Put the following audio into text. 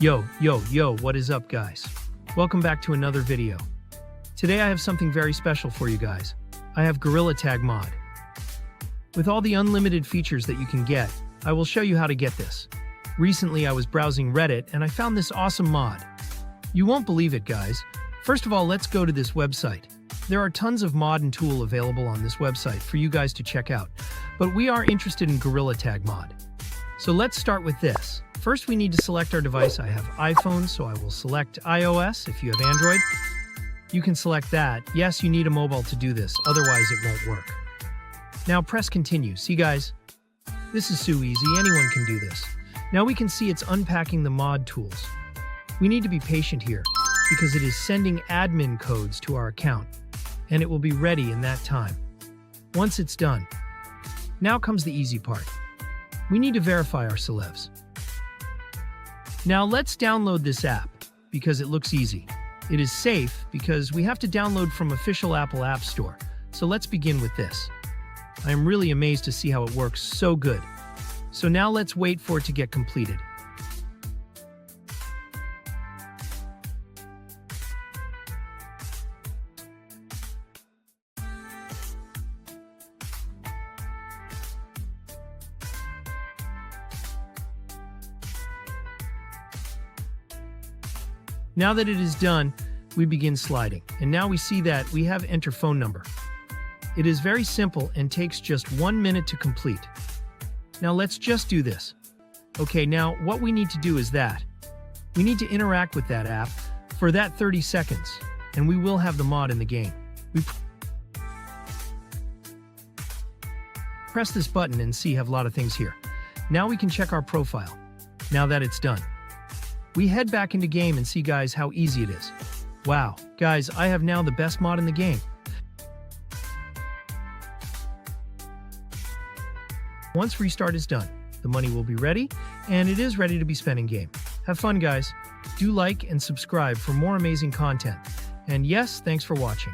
Yo, what is up, guys? Welcome back to another video. Today I have something very special for you guys. I have Gorilla Tag mod. With all the unlimited features that you can get, I will show you how to get this. Recently I was browsing Reddit and I found this awesome mod. You won't believe it, guys. First of all, let's go to this website. There are tons of mod and tool available on this website for you guys to check out, but we are interested in Gorilla Tag mod. So let's start with this. First, we need to select our device. I have iPhone, so I will select iOS. If you have Android, you can select that. Yes, you need a mobile to do this, otherwise it won't work. Now press continue. See, guys, this is so easy. Anyone can do this. Now we can see it's unpacking the mod tools. We need to be patient here because it is sending admin codes to our account, and it will be ready in that time. Once it's done, now comes the easy part. We need to verify our celebs. Now let's download this app because it looks easy. It is safe because we have to download from official Apple App Store. So let's begin with this. I am really amazed to see how it works so good. So now let's wait for it to get completed. Now that it is done, we begin sliding. And now we see that we have enter phone number. It is very simple and takes just 1 minute to complete. Now let's just do this. Okay, now what we need to do is that we need to interact with that app for that 30 seconds, and we will have the mod in the game. We press this button and see have a lot of things here. Now we can check our profile. Now that it's done, we head back into game and see, guys, how easy it is. Wow, guys, I have now the best mod in the game. Once restart is done, the money will be ready, and it is ready to be spent in game. Have fun, guys. Do like and subscribe for more amazing content. And yes, thanks for watching.